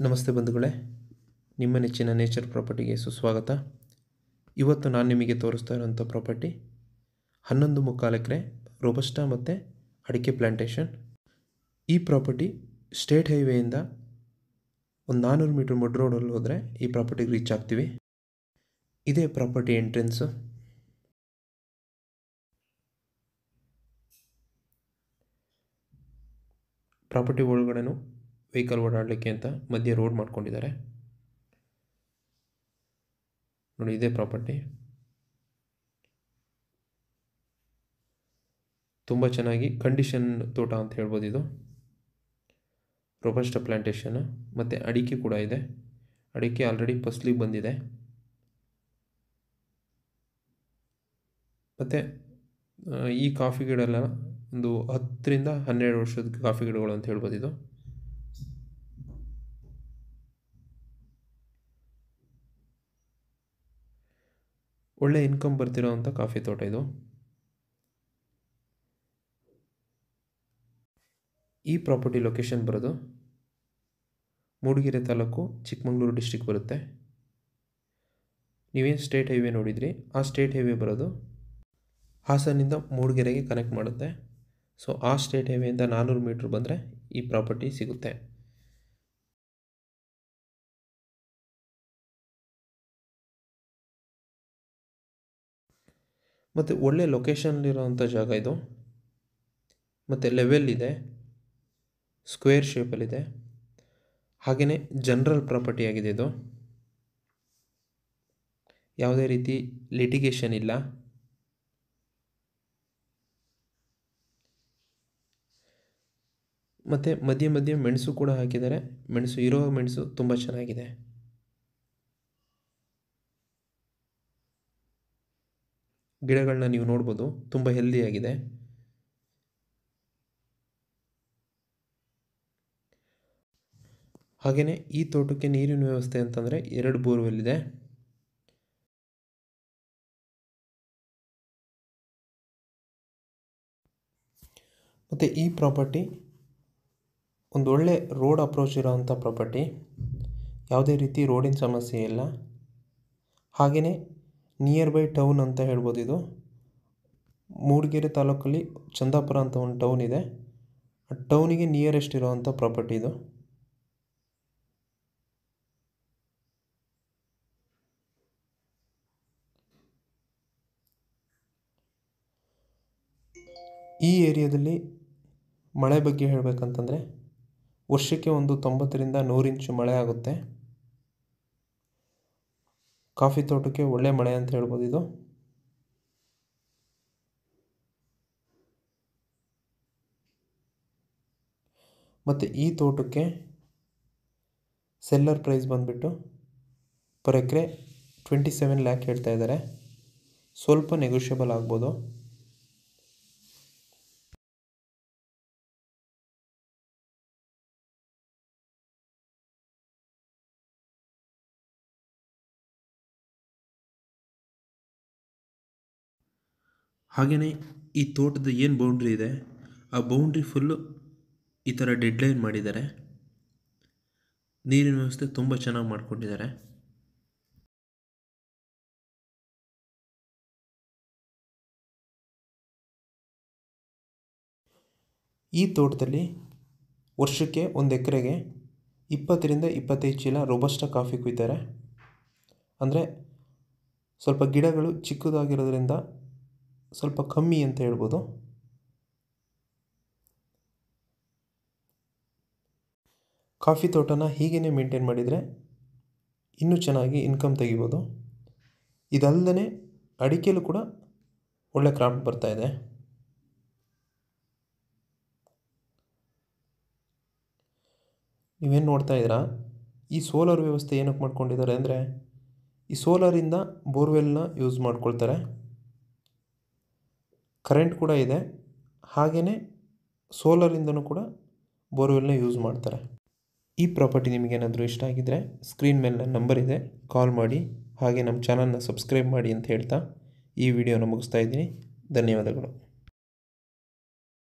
ನಮಸ್ತೆ ಬಂಧುಗಳೇ, ನಿಮ್ಮ ನೆಚ್ಚಿನ ನೇಚರ್ ಪ್ರಾಪರ್ಟಿಗೆ ಸುಸ್ವಾಗತ. ಇವತ್ತು ನಾನು ನಿಮಗೆ ತೋರಿಸ್ತಾ ಇರೋಂಥ ಪ್ರಾಪರ್ಟಿ 11.25 ಎಕರೆ ರೋಬಸ್ಟಾ ಮತ್ತು ಅಡಿಕೆ ಪ್ಲಾಂಟೇಶನ್. ಈ ಪ್ರಾಪರ್ಟಿ ಸ್ಟೇಟ್ ಹೈವೇಯಿಂದ ಒಂದು 400 ಮೀಟರ್ ಮುಡ್ ರೋಡಲ್ಲಿ ಹೋದರೆ ಈ ಪ್ರಾಪರ್ಟಿಗೆ ರೀಚ್ ಆಗ್ತೀವಿ. ಇದೇ ಪ್ರಾಪರ್ಟಿ ಎಂಟ್ರೆನ್ಸು. ಪ್ರಾಪರ್ಟಿ ಒಳಗಡೆನೂ ವೆಹಿಕಲ್ ಓಡಾಡಲಿಕ್ಕೆ ಅಂತ ಮಧ್ಯೆ ರೋಡ್ ಮಾಡ್ಕೊಂಡಿದ್ದಾರೆ. ನೋಡಿ, ಇದೇ ಪ್ರಾಪರ್ಟಿ. ತುಂಬ ಚೆನ್ನಾಗಿ ಕಂಡೀಷನ್ ತೋಟ ಅಂತ ಹೇಳ್ಬೋದು. ಇದು ರೋಬಸ್ಟಾ ಪ್ಲಾಂಟೇಶನ್ ಮತ್ತು ಅಡಿಕೆ ಕೂಡ ಇದೆ. ಅಡಿಕೆ ಆಲ್ರೆಡಿ ಫಸಲಿಗೆ ಬಂದಿದೆ. ಮತ್ತು ಈ ಕಾಫಿ ಗಿಡ ಎಲ್ಲ ಒಂದು 10 ರಿಂದ 12 ವರ್ಷದ ಕಾಫಿ ಗಿಡಗಳು ಅಂತ ಹೇಳ್ಬೋದು. ಇದು ಒಳ್ಳೆ ಇನ್ಕಮ್ ಬರ್ತಿರೋವಂಥ ಕಾಫಿ ತೋಟ ಇದು. ಈ ಪ್ರಾಪರ್ಟಿ ಲೊಕೇಶನ್ ಬರೋದು ಮೂಡಿಗೆರೆ ತಾಲೂಕು, ಚಿಕ್ಕಮಗಳೂರು ಡಿಸ್ಟ್ರಿಕ್ ಬರುತ್ತೆ. ನೀವೇನು ಸ್ಟೇಟ್ ಹೈವೇ ನೋಡಿದ್ರಿ, ಆ ಸ್ಟೇಟ್ ಹೈವೇ ಬರೋದು ಹಾಸನಿಂದ ಮೂಡಿಗೆರೆಗೆ ಕನೆಕ್ಟ್ ಮಾಡುತ್ತೆ. ಸೊ ಆ ಸ್ಟೇಟ್ ಹೈವೇಯಿಂದ 400 ಮೀಟ್ರ್ ಬಂದರೆ ಈ ಪ್ರಾಪರ್ಟಿ ಸಿಗುತ್ತೆ. ಮತ್ತು ಒಳ್ಳೆ ಲೊಕೇಶನ್ಲಿರೋವಂಥ ಜಾಗ ಇದು. ಮತ್ತು ಲೆವೆಲ್ ಇದೆ, ಸ್ಕ್ವೇರ್ ಶೇಪಲ್ಲಿದೆ. ಹಾಗೆಯೇ ಜನರಲ್ ಪ್ರಾಪರ್ಟಿ ಆಗಿದೆ ಇದು. ಯಾವುದೇ ರೀತಿ ಲಿಟಿಗೇಷನ್ ಇಲ್ಲ. ಮತ್ತು ಮಧ್ಯೆ ಮಧ್ಯೆ ಮೆಣಸು ಕೂಡ ಹಾಕಿದ್ದಾರೆ. ಮೆಣಸು ತುಂಬ ಚೆನ್ನಾಗಿದೆ. ಗಿಡಗಳನ್ನ ನೀವು ನೋಡ್ಬೋದು, ತುಂಬ ಹೆಲ್ದಿಯಾಗಿದೆ. ಹಾಗೆಯೇ ಈ ತೋಟಕ್ಕೆ ನೀರಿನ ವ್ಯವಸ್ಥೆ ಅಂತಂದರೆ 2 ಬೋರ್ವೆಲ್ ಇದೆ. ಮತ್ತು ಈ ಪ್ರಾಪರ್ಟಿ ಒಂದು ಒಳ್ಳೆ ರೋಡ್ ಅಪ್ರೋಚ್ ಇರೋವಂಥ ಪ್ರಾಪರ್ಟಿ. ಯಾವುದೇ ರೀತಿ ರೋಡಿನ ಸಮಸ್ಯೆ ಇಲ್ಲ. ಹಾಗೆಯೇ ನಿಯರ್ ಬೈ ಟೌನ್ ಅಂತ ಹೇಳ್ಬೋದು. ಇದು ಮೂಡಿಗೆರೆ ತಾಲೂಕಲ್ಲಿ ಚಂದಾಪುರ ಅಂತ ಒಂದು ಟೌನ್ ಇದೆ. ಆ ಟೌನಿಗೆ ನಿಯರೆಸ್ಟ್ ಇರೋವಂಥ ಪ್ರಾಪರ್ಟಿ ಇದು. ಈ ಏರಿಯಾದಲ್ಲಿ ಮಳೆ ಬಗ್ಗೆ ಹೇಳಬೇಕಂತಂದರೆ ವರ್ಷಕ್ಕೆ ಒಂದು 90 ರಿಂದ 100 ಇಂಚು ಮಳೆ ಆಗುತ್ತೆ. ಕಾಫಿ ತೋಟಕ್ಕೆ ಒಳ್ಳೆ ಮಳೆ ಅಂತ ಹೇಳ್ಬೋದು ಇದು. ಮತ್ತು ಈ ತೋಟಕ್ಕೆ ಸೆಲ್ಲರ್ ಪ್ರೈಸ್ ಬಂದುಬಿಟ್ಟು ಪರ್ ಎಕರೆ 27 ಲ್ಯಾಕ್ ಹೇಳ್ತಾ ಇದ್ದಾರೆ. ಸ್ವಲ್ಪ ನೆಗೋಷಿಯಬಲ್ ಆಗ್ಬೋದು. ಹಾಗೆಯೇ ಈ ತೋಟದ ಏನು ಬೌಂಡ್ರಿ ಇದೆ, ಆ ಬೌಂಡ್ರಿ ಫುಲ್ಲು ಈ ಥರ ಡೆಡ್ಲೈನ್ ಮಾಡಿದ್ದಾರೆ. ನೀರಿನ ವ್ಯವಸ್ಥೆ ತುಂಬ ಚೆನ್ನಾಗಿ ಮಾಡಿಕೊಂಡಿದ್ದಾರೆ. ಈ ತೋಟದಲ್ಲಿ ವರ್ಷಕ್ಕೆ 1 ಎಕರೆಗೆ 20 ರಿಂದ 25 ಚೀಲ ರೋಬಸ್ಟಾ ಕಾಫಿ ಕುಯ್ತಾರೆ. ಅಂದರೆ ಸ್ವಲ್ಪ ಗಿಡಗಳು ಚಿಕ್ಕದಾಗಿರೋದ್ರಿಂದ ಸ್ವಲ್ಪ ಕಮ್ಮಿ ಅಂತ ಹೇಳ್ಬೋದು. ಕಾಫಿ ತೋಟನ ಹೀಗೇ ಮೇಂಟೈನ್ ಮಾಡಿದರೆ ಇನ್ನೂ ಚೆನ್ನಾಗಿ ಇನ್ಕಮ್ ತೆಗಿಬೋದು. ಇದಲ್ಲದೆ ಅಡಿಕೆಲೂ ಕೂಡ ಒಳ್ಳೆ ಕ್ರಾಪ್ ಬರ್ತಾ ಇದೆ. ನೀವೇನು ನೋಡ್ತಾ ಇದ್ದೀರಾ, ಈ ಸೋಲಾರ್ ವ್ಯವಸ್ಥೆ ಏನಕ್ಕೆ ಮಾಡ್ಕೊಂಡಿದ್ದಾರೆ ಅಂದರೆ ಈ ಸೋಲಾರಿಂದ ಬೋರ್ವೆಲ್ನ ಯೂಸ್ ಮಾಡ್ಕೊಳ್ತಾರೆ. ಕರೆಂಟ್ ಕೂಡ ಇದೆ. ಹಾಗೆಯೇ ಸೋಲಾರಿಂದನೂ ಕೂಡ ಬೋರ್ವೆಲ್ನ ಯೂಸ್ ಮಾಡ್ತಾರೆ. ಈ ಪ್ರಾಪರ್ಟಿ ನಿಮಗೇನಾದರೂ ಇಷ್ಟ ಆಗಿದ್ದರೆ ಸ್ಕ್ರೀನ್ ಮೇಲೆ ನನ್ನ ನಂಬರ್ ಇದೆ, ಕಾಲ್ ಮಾಡಿ. ಹಾಗೆ ನಮ್ಮ ಚಾನಲ್ನ ಸಬ್ಸ್ಕ್ರೈಬ್ ಮಾಡಿ ಅಂತ ಹೇಳ್ತಾ ಈ ವಿಡಿಯೋನ ಮುಗಿಸ್ತಾ ಇದ್ದೀನಿ. ಧನ್ಯವಾದಗಳು.